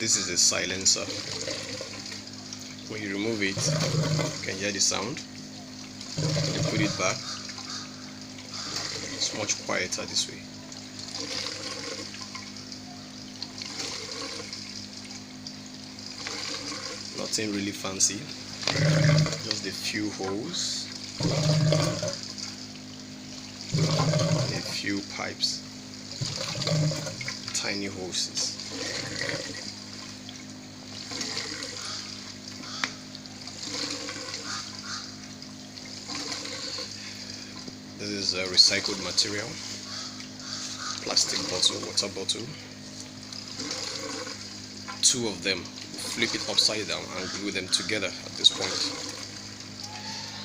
this is a silencer. When you remove it, you can hear the sound. When you put it back, it's much quieter this way. Nothing really fancy, just a few holes and a few pipes, tiny hoses. This is a recycled material, plastic bottle, water bottle. Two of them, flip it upside down and glue them together at this point,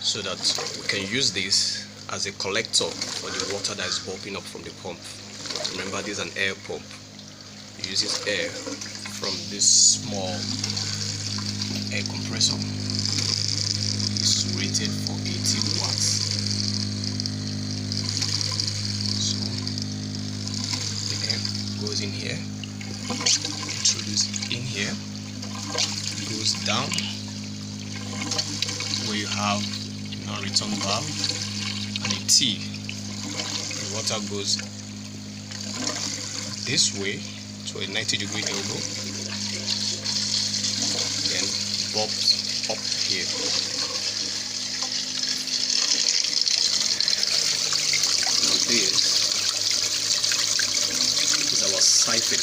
so that we can use this as a collector for the water that is bubbling up from the pump. Remember, this is an air pump. It uses air from this small air compressor. It's rated for 80 watts. So the air goes in here, introduced in here, goes down where you have non-return valve and a T. The water goes this way to a 90-degree elbow, then bobs up here. Now this is our siphon,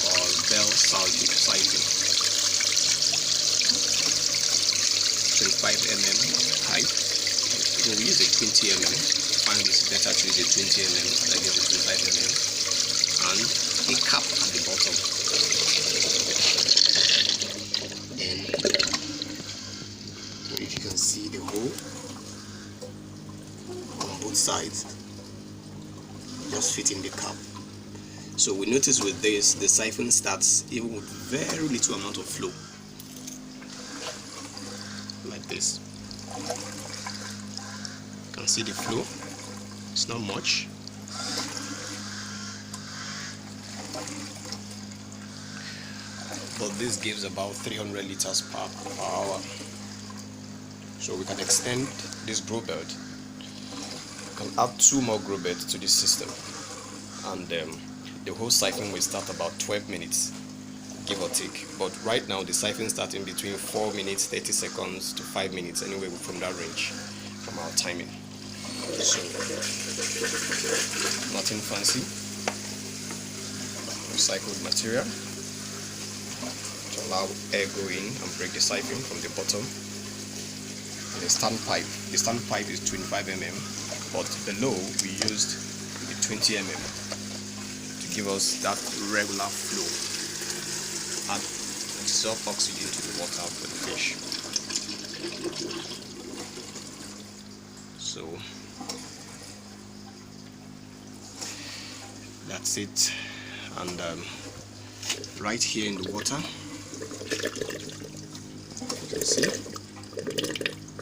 or bell siphon. 25 mm pipe. So we use a 20 mm. I find it's better to use a 20 mm than use a 25 mm, and a cap at the bottom. And if you can see the hole on both sides, just fit in the cap. So we notice with this, the siphon starts even with very little amount of flow, like this. You can see the flow, it's not much. But this gives about 300 liters per hour. So we can extend this grow bed. We can add 2 more grow beds to this system, and the whole siphon will start about 12 minutes, give or take. But right now the siphon starts in between 4 minutes 30 seconds to 5 minutes, anyway from that range, from our timing. So nothing fancy, recycled material to allow air go in and break the siphon from the bottom. And the standpipe is 25 mm, but below we used the 20 mm to give us that regular flow and absorb oxygen to the water for the fish. So that's it. And right here in the water, you can see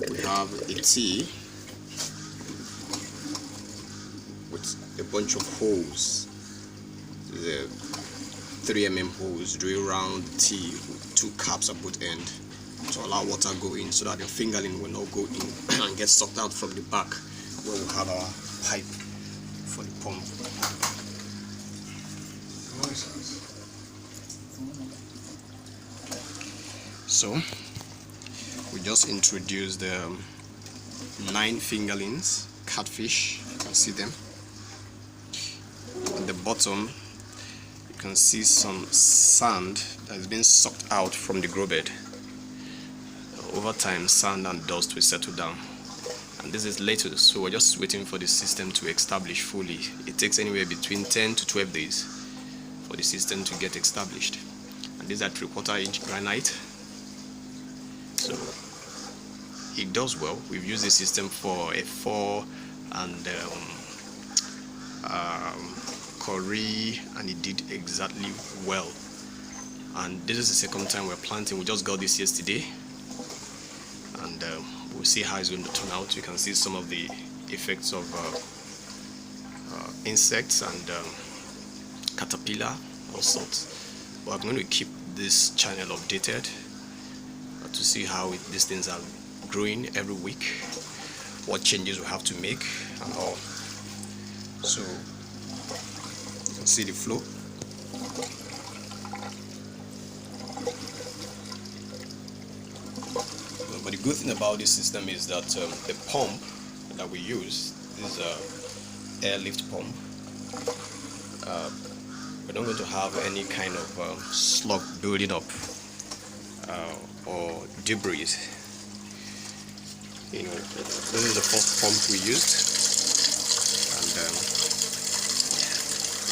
we have a T with a bunch of holes. The 3 mm holes drill around the T with 2 caps at both ends to allow water go in, so that the fingerling will not go in and get sucked out from the back where we have our pipe for the pump. So we just introduced the 9 fingerlings, catfish. You can see them. At the bottom you can see some sand that has been sucked out from the grow bed. Over time, sand and dust will settle down, and this is lettuce, so we're just waiting for the system to establish fully. It takes anywhere between 10 to 12 days for the system to get established. And these are 3/4 inch granite, so it does well. We've used the system for a 4 and curry, and it did exactly well. And this is the second time we're planting. We just got this yesterday, and we'll see how it's going to turn out. You can see some of the effects of insects and caterpillar or salt. But I'm going to keep this channel updated to see how these things are growing every week, what changes we have to make and all. So you can see the flow. But the good thing about this system is that the pump that we use, this is air lift pump, we're not going to have any kind of slug building up or debris. You know, this is the first pump we used, and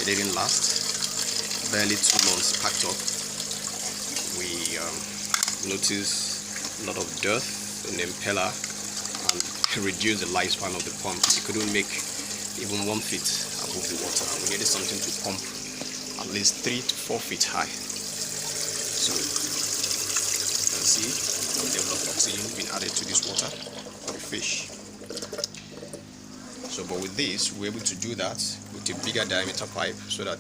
it didn't last. Barely 2 months packed up. We noticed a lot of dirt in the impeller and reduced the lifespan of the pump. It couldn't make even 1 feet above the water. We needed something to pump at least 3 to 4 feet high. So you can see the level of oxygen being added to this water for the fish. So, but with this, we're able to do that with a bigger diameter pipe so that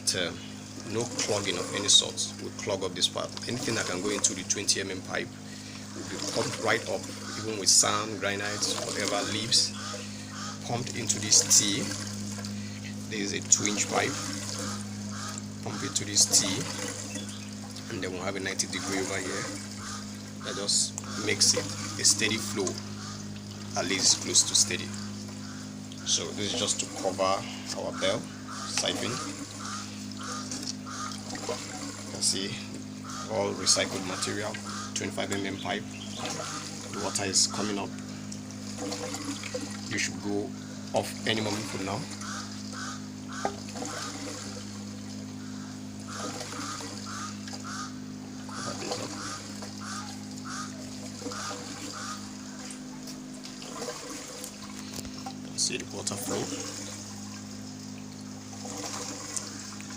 no clogging of any sort will clog up this part. Anything that can go into the 20 mm pipe will be pumped right up, even with sand, granite, whatever leaves, pumped into this T. There is a 2-inch pipe, pump it to this T, and then we'll have a 90-degree over here. That just makes it a steady flow, at least close to steady. So this is just to cover our bell siphon. You can see all recycled material, 25 mm pipe. The water is coming up. You should go off any moment from now. See the water flow.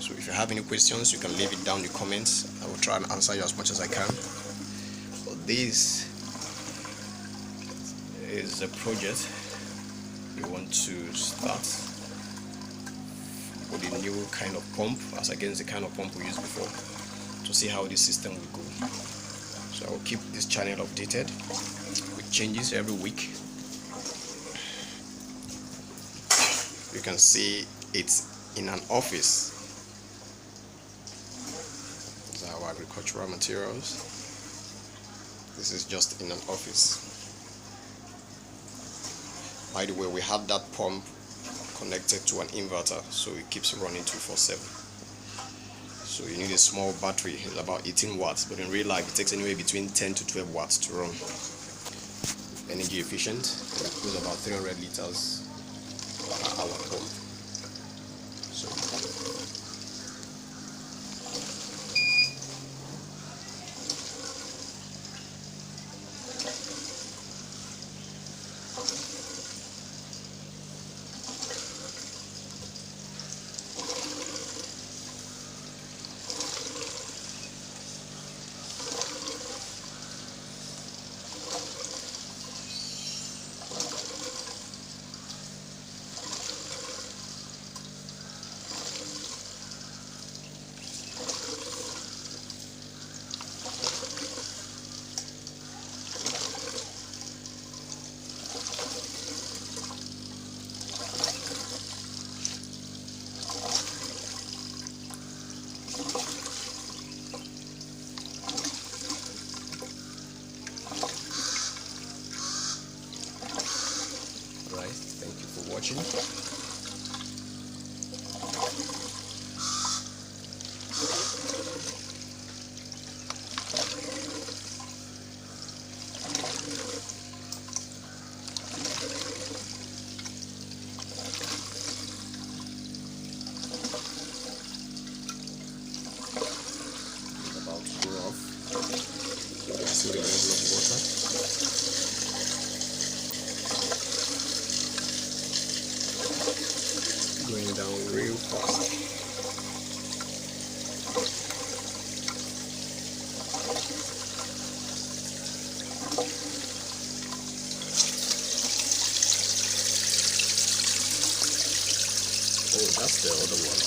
So if you have any questions, you can leave it down in the comments. I will try and answer you as much as I can. But this is a project we want to start with a new kind of pump as against the kind of pump we used before, to see how this system will go. So I will keep this channel updated with changes every week. You can see it's in an office. These are our agricultural materials. This is just in an office. By the way, we have that pump connected to an inverter, so it keeps running 24/7. So you need a small battery. It's about 18 watts, but in real life it takes anywhere between 10 to 12 watts to run. Energy efficient. It goes about 300 liters per hour pump. So thank you for watching. It's about to go off. You can see the level of water. Going down real fast. Oh, that's the other one.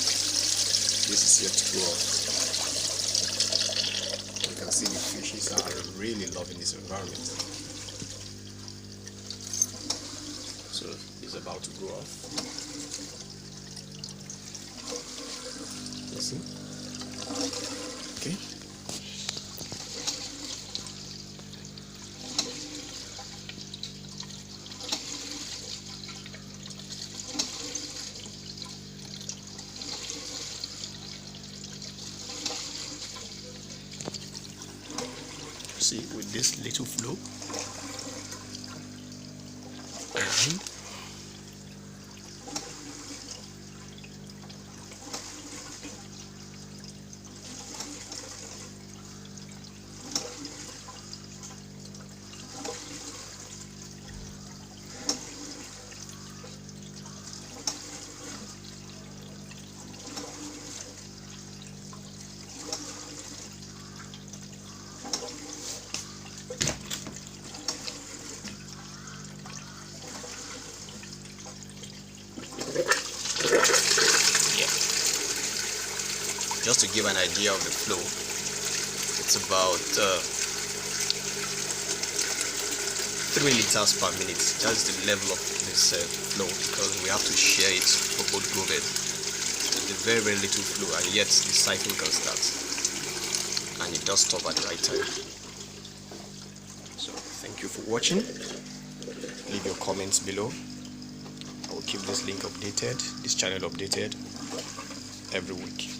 This is yet to go off. really loving this environment. So it's about to go off. You see? Okay. See, with this little flow, and just to give an idea of the flow, it's about 3 liters per minute. That's the level of this flow, because we have to share it for both grow bed. It's a very little flow, and yet the cycle can start, and it does stop at the right time. So thank you for watching. Leave your comments below. I will keep this link updated, this channel updated every week.